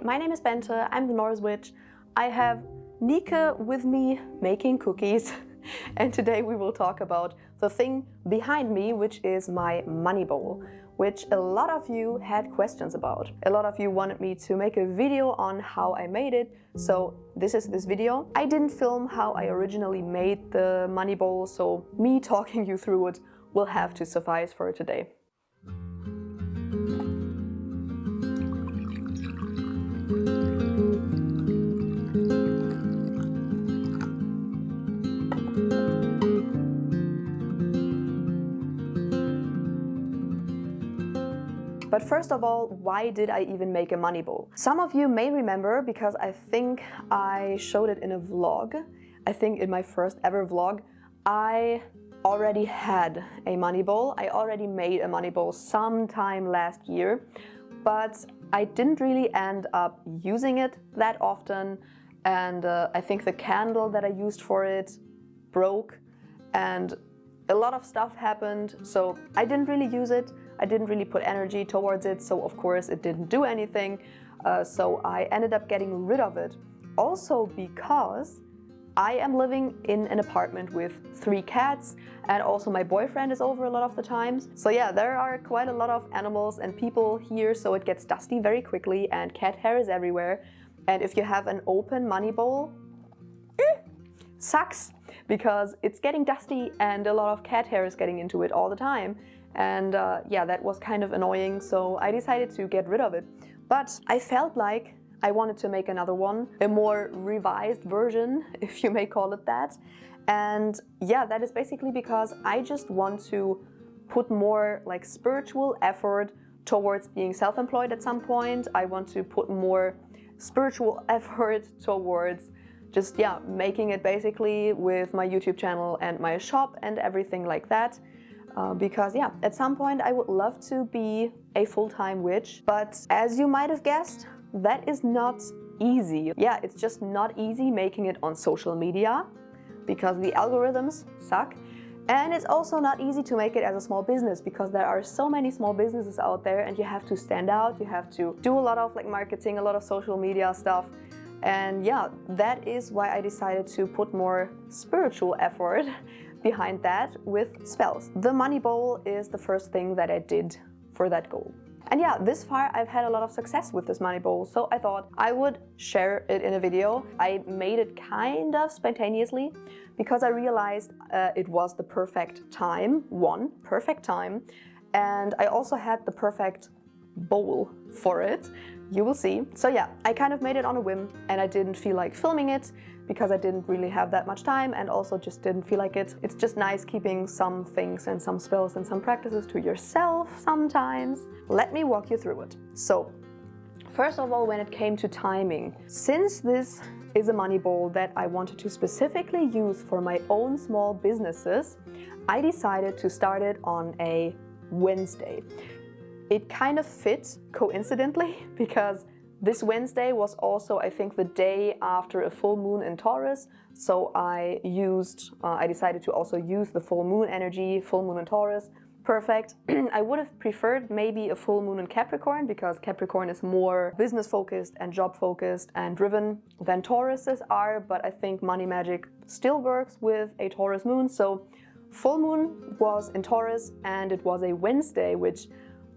my name is Bente, I'm the Norse Witch. I have Nike with me making cookies and today we will talk about the thing behind me, which is my money bowl, which a lot of you had questions about. A lot of you wanted me to make a video on how I made it, so this is this video. I didn't film how I originally made the money bowl, so me talking you through it will have to suffice for today. But first of all, why did I even make a money bowl? Some of you may remember because I think I showed it in a vlog. I think in my first ever vlog, I already had a money bowl. I already made a money bowl sometime last year, but I didn't really end up using it that often. And I think the candle that I used for it broke and a lot of stuff happened. So I didn't really use it. I didn't really put energy towards it, so of course it didn't do anything. So I ended up getting rid of it. Also because I am living in an apartment with 3 cats and also my boyfriend is over a lot of the times. So yeah, there are quite a lot of animals and people here, so it gets dusty very quickly and cat hair is everywhere. And if you have an open money bowl, sucks, because it's getting dusty and a lot of cat hair is getting into it all the time. And yeah, that was kind of annoying, so I decided to get rid of it. But I felt like I wanted to make another one, a more revised version, if you may call it that. And yeah, that is basically because I just want to put more like spiritual effort towards being self-employed at some point. I want to put more spiritual effort towards just, yeah, making it basically with my YouTube channel and my shop and everything like that. Because yeah, at some point I would love to be a full-time witch, but as you might have guessed, that is not easy. Yeah, it's just not easy making it on social media because the algorithms suck. And it's also not easy to make it as a small business because there are so many small businesses out there and you have to stand out, you have to do a lot of like marketing, a lot of social media stuff. And yeah, that is why I decided to put more spiritual effort behind that with spells. The money bowl is the first thing that I did for that goal. And yeah, this far I've had a lot of success with this money bowl, so I thought I would share it in a video. I made it kind of spontaneously because I realized it was the perfect time, perfect time, and I also had the perfect bowl for it. You will see. So yeah, I kind of made it on a whim and I didn't feel like filming it because I didn't really have that much time and also just didn't feel like it. It's just nice keeping some things and some spells and some practices to yourself sometimes. Let me walk you through it. So, first of all, when it came to timing, since this is a money bowl that I wanted to specifically use for my own small businesses, I decided to start it on a Wednesday. It kind of fit coincidentally because this Wednesday was also, I think, the day after a full moon in Taurus. So I decided to also use the full moon energy, full moon in Taurus. Perfect. I would have preferred maybe a full moon in Capricorn because Capricorn is more business focused and job focused and driven than Tauruses are, but I think money magic still works with a Taurus moon. So full moon was in Taurus and it was a Wednesday, which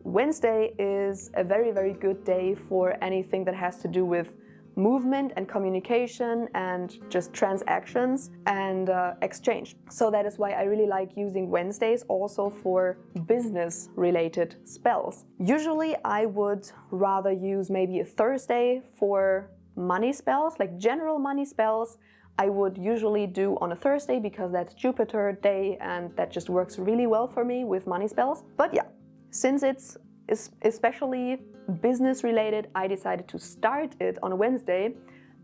Wednesday is a very, very good day for anything that has to do with movement and communication and just transactions and exchange. So that is why I really like using Wednesdays also for business related spells. Usually I would rather use maybe a Thursday for money spells, like general money spells. I would usually do on a Thursday because that's Jupiter day and that just works really well for me with money spells. But yeah, since it's especially business related, I decided to start it on a Wednesday,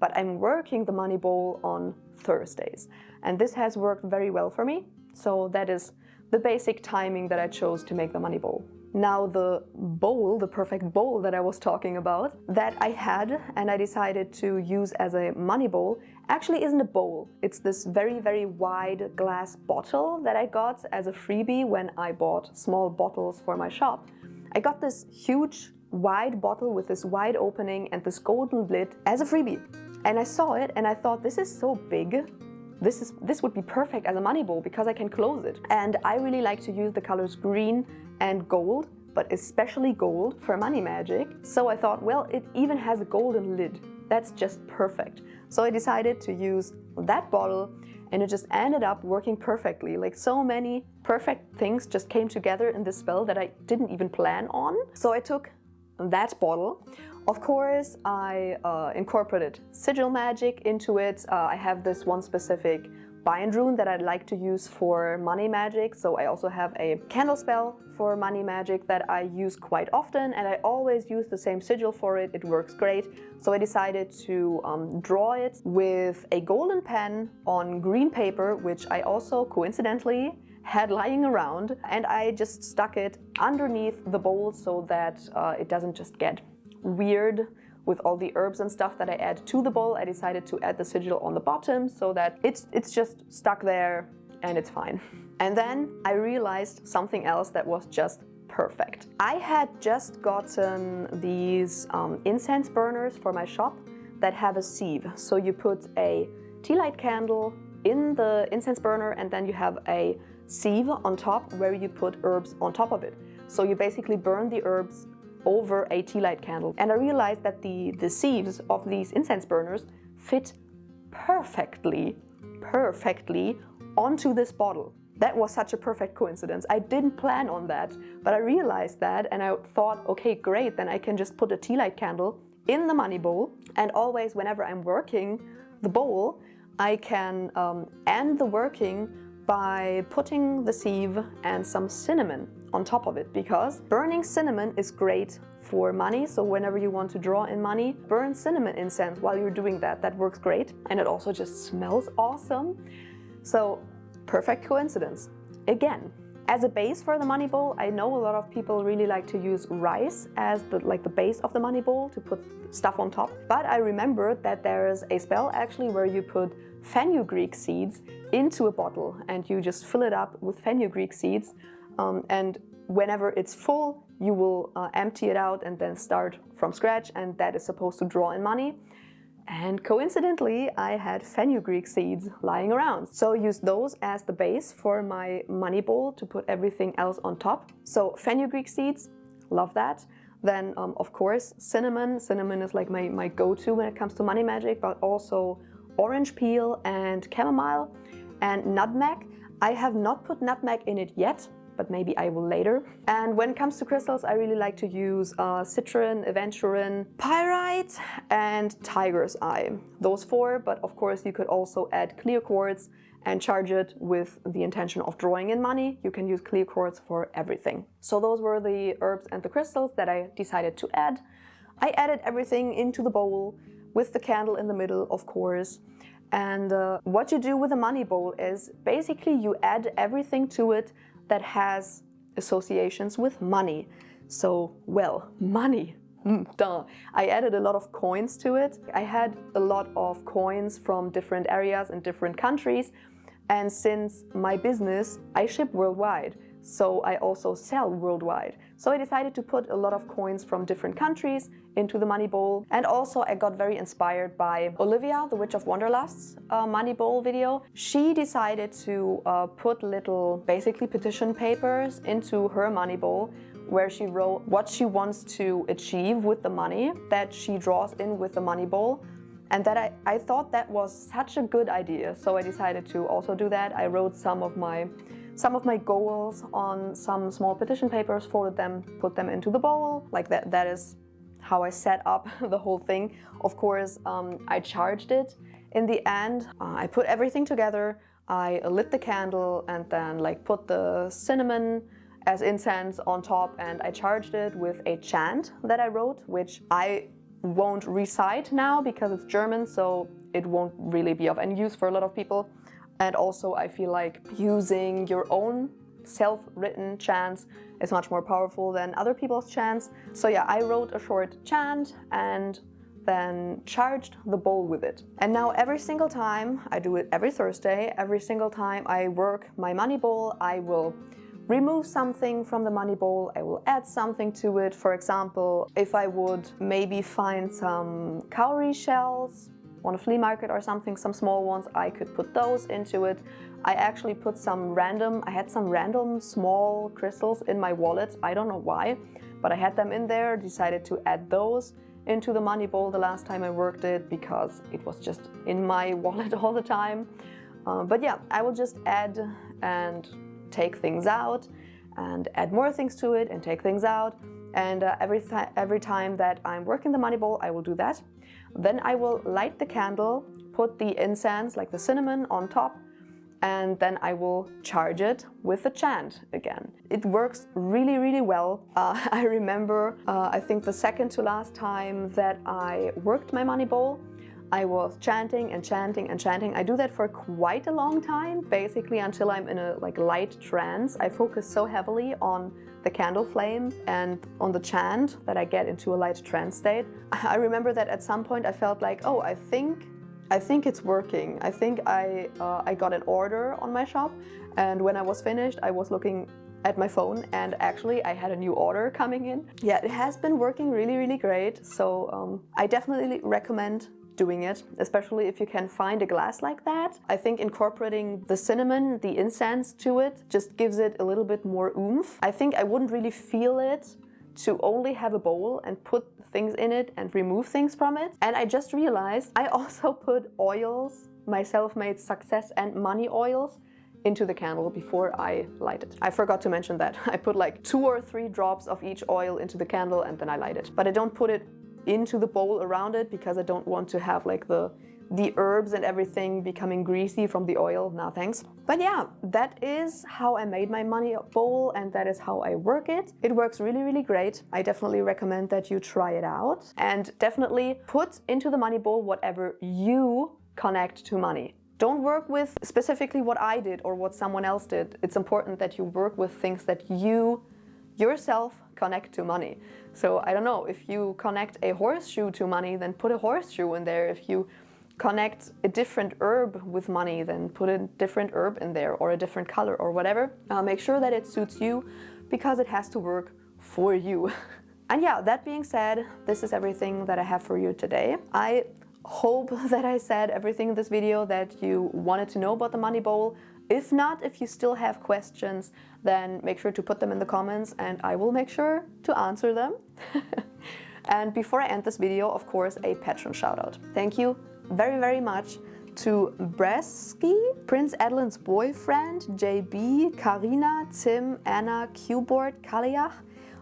but I'm working the money bowl on Thursdays. And this has worked very well for me. So that is the basic timing that I chose to make the money bowl. Now the bowl, the perfect bowl that I was talking about, that I had and I decided to use as a money bowl, actually isn't a bowl. It's this very, very wide glass bottle that I got as a freebie when I bought small bottles for my shop. I got this huge wide bottle with this wide opening and this golden lid as a freebie. And I saw it and I thought, this is so big. This would be perfect as a money bowl because I can close it. And I really like to use the colors green and gold, but especially gold for money magic. So I thought, well, it even has a golden lid. That's just perfect. So I decided to use that bottle, and it just ended up working perfectly. Like, so many perfect things just came together in this spell that I didn't even plan on. So I took that bottle. Of course, I incorporated sigil magic into it. I have this one specific bind rune that I'd like to use for money magic. So I also have a candle spell for money magic that I use quite often, and I always use the same sigil for it. It works great. So I decided to draw it with a golden pen on green paper, which I also coincidentally had lying around, and I just stuck it underneath the bowl so that it doesn't just get weird with all the herbs and stuff that I add to the bowl. I decided to add the sigil on the bottom so that it's just stuck there and it's fine. And then I realized something else that was just perfect. I had just gotten these incense burners for my shop that have a sieve. So you put a tea light candle in the incense burner, and then you have a sieve on top where you put herbs on top of it. So you basically burn the herbs over a tea light candle. And I realized that the sieves of these incense burners fit perfectly onto this bottle. That was such a perfect coincidence. I didn't plan on that, but I realized that, and I thought, okay, great, then I can just put a tea light candle in the money bowl, and always whenever I'm working the bowl, I can end the working by putting the sieve and some cinnamon on top of it, because burning cinnamon is great for money. So whenever you want to draw in money, burn cinnamon incense while you're doing that. That works great, and it also just smells awesome. So perfect coincidence. Again, as a base for the money bowl, I know a lot of people really like to use rice as the base of the money bowl to put stuff on top. But I remembered that there is a spell actually where you put fenugreek seeds into a bottle and you just fill it up with fenugreek seeds. And whenever it's full, you will empty it out and then start from scratch, and that is supposed to draw in money. And coincidentally, I had fenugreek seeds lying around. So I used those as the base for my money bowl to put everything else on top. So fenugreek seeds, love that. Then of course, cinnamon. Cinnamon is like my go-to when it comes to money magic, but also orange peel and chamomile and nutmeg. I have not put nutmeg in it yet, but maybe I will later. And when it comes to crystals, I really like to use citron, aventurine, pyrite, and tiger's eye. Those four, but of course you could also add clear quartz and charge it with the intention of drawing in money. You can use clear quartz for everything. So those were the herbs and the crystals that I decided to add. I added everything into the bowl with the candle in the middle, of course. And what you do with a money bowl is basically you add everything to it that has associations with money. So, well, money. Duh. I added a lot of coins to it. I had a lot of coins from different areas and different countries. And since my business, I ship worldwide. So I also sell worldwide. So I decided to put a lot of coins from different countries into the money bowl. And also I got very inspired by Olivia, the Witch of Wanderlust's money bowl video. She decided to put little, basically petition papers into her money bowl, where she wrote what she wants to achieve with the money that she draws in with the money bowl. And that I thought that was such a good idea. So I decided to also do that. I wrote some of my goals on some small petition papers, folded them, put them into the bowl. Like that is how I set up the whole thing. Of course, I charged it in the end. I put everything together. I lit the candle and then put the cinnamon as incense on top, and I charged it with a chant that I wrote, which I won't recite now because it's German, so it won't really be of any use for a lot of people. And also I feel like using your own self-written chants is much more powerful than other people's chants. So yeah, I wrote a short chant and then charged the bowl with it. And now every single time, I do it every Thursday, every single time I work my money bowl, I will remove something from the money bowl, I will add something to it. For example, if I would maybe find some cowrie shells on a flea market or something, some small ones, I could put those into it. I actually put I had some random small crystals in my wallet. I don't know why, but I had them in there, decided to add those into the money bowl the last time I worked it because it was just in my wallet all the time. But yeah, I will just add and take things out and add more things to it and take things out. And every time that I'm working the money bowl, I will do that. Then I will light the candle, put the incense, like the cinnamon, on top, and then I will charge it with the chant again. It works really, really well. I remember, I think the second to last time that I worked my money bowl, I was chanting and chanting and chanting. I do that for quite a long time, basically until I'm in a light trance. I focus so heavily on the candle flame and on the chant that I get into a light trance state. I remember that at some point I felt like, oh, I think it's working. I think I got an order on my shop, and when I was finished, I was looking at my phone and actually I had a new order coming in. Yeah, it has been working really, really great. So I definitely recommend doing it, especially if you can find a glass like that. I think incorporating the cinnamon, the incense to it, just gives it a little bit more oomph. I think I wouldn't really feel it to only have a bowl and put things in it and remove things from it. And I just realized I also put oils, my self-made success and money oils, into the candle before I light it. I forgot to mention that. I put like 2 or 3 drops of each oil into the candle and then I light it. But I don't put it into the bowl around it because I don't want to have like the herbs and everything becoming greasy from the oil. No thanks. But yeah, that is how I made my money bowl and that is how I work it. It works really, really great. I definitely recommend that you try it out and definitely put into the money bowl whatever you connect to money. Don't work with specifically what I did or what someone else did. It's important that you work with things that you yourself connect to money. So I don't know, if you connect a horseshoe to money, then put a horseshoe in there. If you connect a different herb with money, then put a different herb in there or a different color or whatever. Make sure that it suits you because it has to work for you. And yeah, that being said, this is everything that I have for you today. I hope that I said everything in this video that you wanted to know about the money bowl. If not, if you still have questions, then make sure to put them in the comments and I will make sure to answer them. And before I end this video, of course, a patron shout out. Thank you very, very much to Bresky, Prince Adeline's boyfriend, JB, Karina, Tim, Anna, Qboard, Kaliach,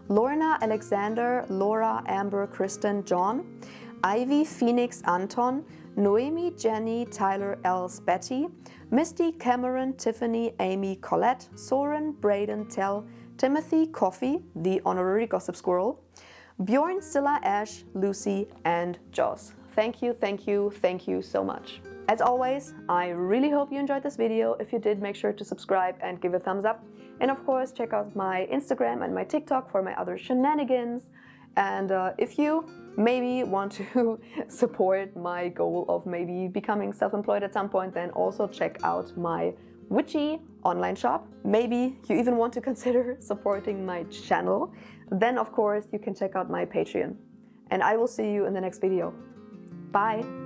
Lorna, Alexander, Laura, Amber, Kristen, John, Ivy, Phoenix, Anton, Noemi, Jenny, Tyler, Els, Betty, Misty, Cameron, Tiffany, Amy, Colette, Soren, Braden, Tell, Timothy, Coffee, the honorary gossip squirrel, Bjorn, Scylla, Ash, Lucy, and Joss. Thank you, thank you, thank you so much. As always, I really hope you enjoyed this video. If you did, make sure to subscribe and give a thumbs up. And of course, check out my Instagram and my TikTok for my other shenanigans. And if you maybe want to support my goal of maybe becoming self-employed at some point, then also check out my witchy online shop. Maybe you even want to consider supporting my channel. Then of course you can check out my Patreon. And I will see you in the next video. Bye!